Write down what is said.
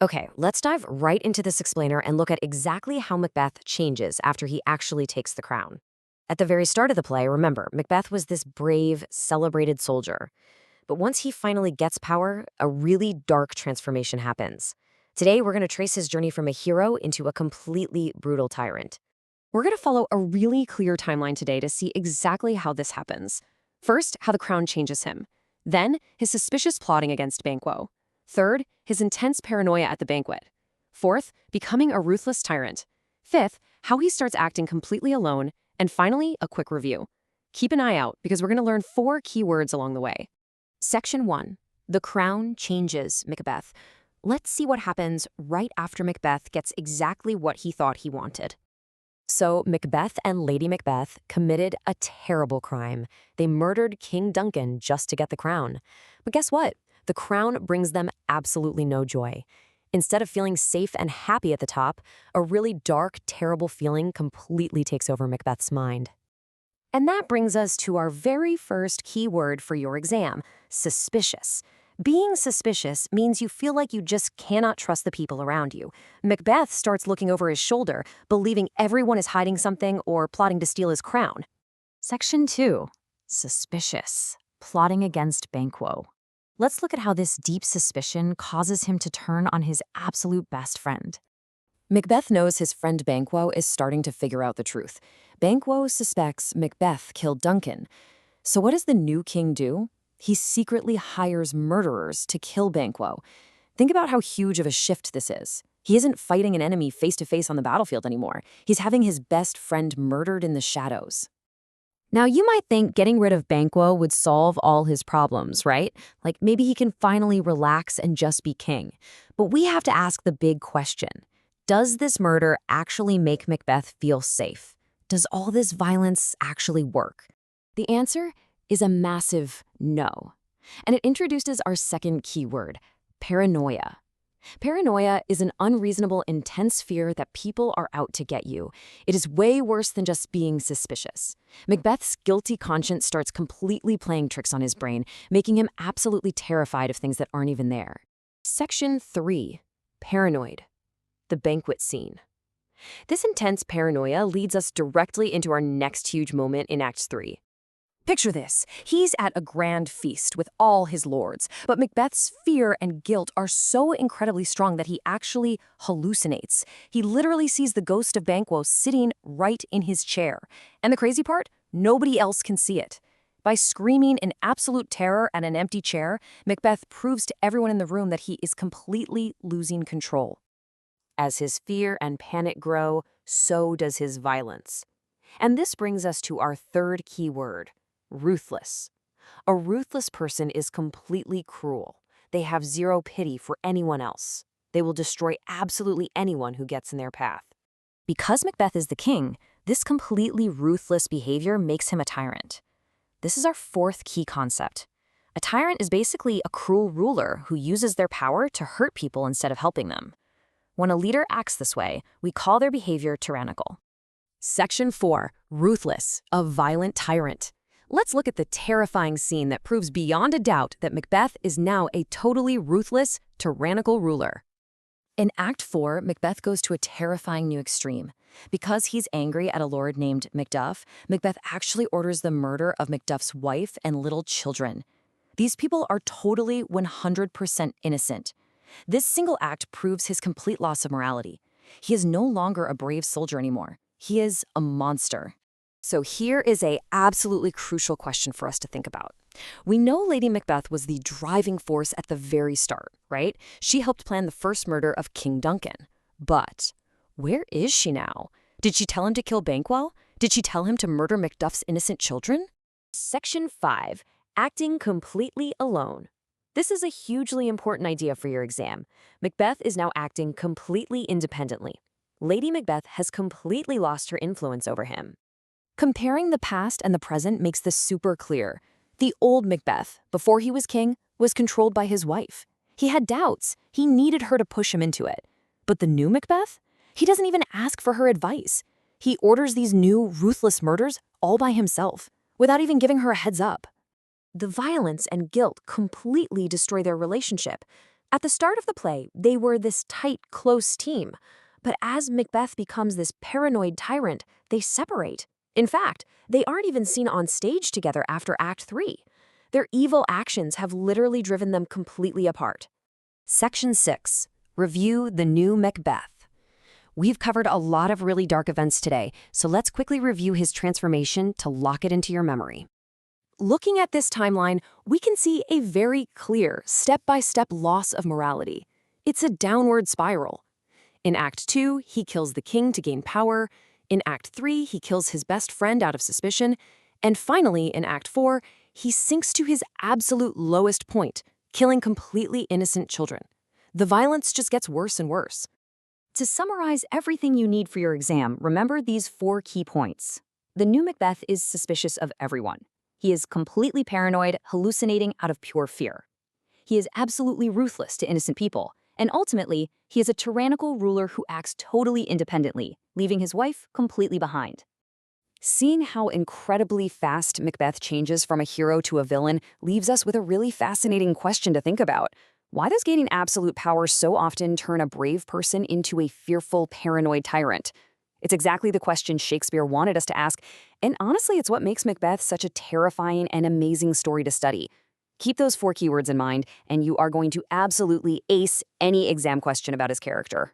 Okay, let's dive right into this explainer and look at exactly how Macbeth changes after he actually takes the crown. At the very start of the play, remember, Macbeth was this brave, celebrated soldier. But once he finally gets power, a really dark transformation happens. Today, we're going to trace his journey from a hero into a completely brutal tyrant. We're going to follow a really clear timeline today to see exactly how this happens. First, how the crown changes him. Then, his suspicious plotting against Banquo. Third, his intense paranoia at the banquet. Fourth, becoming a ruthless tyrant. Fifth, how he starts acting completely alone. And finally, a quick review. Keep an eye out because we're going to learn 4 key words along the way. Section 1. The crown changes Macbeth. Let's see what happens right after Macbeth gets exactly what he thought he wanted. So, Macbeth and Lady Macbeth committed a terrible crime. They murdered King Duncan just to get the crown. But guess what? The crown brings them absolutely no joy. Instead of feeling safe and happy at the top, a really dark, terrible feeling completely takes over Macbeth's mind. And that brings us to our very first key word for your exam, suspicious. Being suspicious means you feel like you just cannot trust the people around you. Macbeth starts looking over his shoulder, believing everyone is hiding something or plotting to steal his crown. Section 2. Suspicious. Plotting against Banquo. Let's look at how this deep suspicion causes him to turn on his absolute best friend. Macbeth knows his friend Banquo is starting to figure out the truth. Banquo suspects Macbeth killed Duncan. So what does the new king do? He secretly hires murderers to kill Banquo. Think about how huge of a shift this is. He isn't fighting an enemy face-to-face on the battlefield anymore. He's having his best friend murdered in the shadows. Now, you might think getting rid of Banquo would solve all his problems, right? Like maybe he can finally relax and just be king. But we have to ask the big question. Does this murder actually make Macbeth feel safe? Does all this violence actually work? The answer is a massive no. And it introduces our second key word, paranoia. Paranoia is an unreasonable, intense fear that people are out to get you. It is way worse than just being suspicious. Macbeth's guilty conscience starts completely playing tricks on his brain, making him absolutely terrified of things that aren't even there. Section 3. Paranoid. The banquet scene. This intense paranoia leads us directly into our next huge moment in Act 3. Picture this. He's at a grand feast with all his lords, but Macbeth's fear and guilt are so incredibly strong that he actually hallucinates. He literally sees the ghost of Banquo sitting right in his chair. And the crazy part? Nobody else can see it. By screaming in absolute terror at an empty chair, Macbeth proves to everyone in the room that he is completely losing control. As his fear and panic grow, so does his violence. And this brings us to our third key word. Ruthless. A ruthless person is completely cruel. They have zero pity for anyone else. They will destroy absolutely anyone who gets in their path. Because Macbeth is the king, this completely ruthless behavior makes him a tyrant. This is our fourth key concept. A tyrant is basically a cruel ruler who uses their power to hurt people instead of helping them. When a leader acts this way, we call their behavior tyrannical. Section 4. Ruthless. A violent tyrant. Let's look at the terrifying scene that proves beyond a doubt that Macbeth is now a totally ruthless, tyrannical ruler. In Act 4, Macbeth goes to a terrifying new extreme. Because he's angry at a lord named Macduff, Macbeth actually orders the murder of Macduff's wife and little children. These people are totally 100% innocent. This single act proves his complete loss of morality. He is no longer a brave soldier anymore. He is a monster. So here is a absolutely crucial question for us to think about. We know Lady Macbeth was the driving force at the very start, right? She helped plan the first murder of King Duncan. But where is she now? Did she tell him to kill Banquo? Did she tell him to murder Macduff's innocent children? Section 5. Acting completely alone. This is a hugely important idea for your exam. Macbeth is now acting completely independently. Lady Macbeth has completely lost her influence over him. Comparing the past and the present makes this super clear. The old Macbeth, before he was king, was controlled by his wife. He had doubts. He needed her to push him into it. But the new Macbeth? He doesn't even ask for her advice. He orders these new, ruthless murders all by himself, without even giving her a heads up. The violence and guilt completely destroy their relationship. At the start of the play, they were this tight, close team. But as Macbeth becomes this paranoid tyrant, they separate. In fact, they aren't even seen on stage together after Act 3. Their evil actions have literally driven them completely apart. Section 6. Review the new Macbeth. We've covered a lot of really dark events today, so let's quickly review his transformation to lock it into your memory. Looking at this timeline, we can see a very clear, step-by-step loss of morality. It's a downward spiral. In Act 2, he kills the king to gain power. In Act 3, he kills his best friend out of suspicion. And finally, in Act 4, he sinks to his absolute lowest point, killing completely innocent children. The violence just gets worse and worse. To summarize everything you need for your exam, remember these 4 key points. The new Macbeth is suspicious of everyone. He is completely paranoid, hallucinating out of pure fear. He is absolutely ruthless to innocent people, and ultimately, he is a tyrannical ruler who acts totally independently, leaving his wife completely behind. Seeing how incredibly fast Macbeth changes from a hero to a villain leaves us with a really fascinating question to think about. Why does gaining absolute power so often turn a brave person into a fearful, paranoid tyrant? It's exactly the question Shakespeare wanted us to ask, and honestly, it's what makes Macbeth such a terrifying and amazing story to study. Keep those 4 keywords in mind, and you are going to absolutely ace any exam question about his character.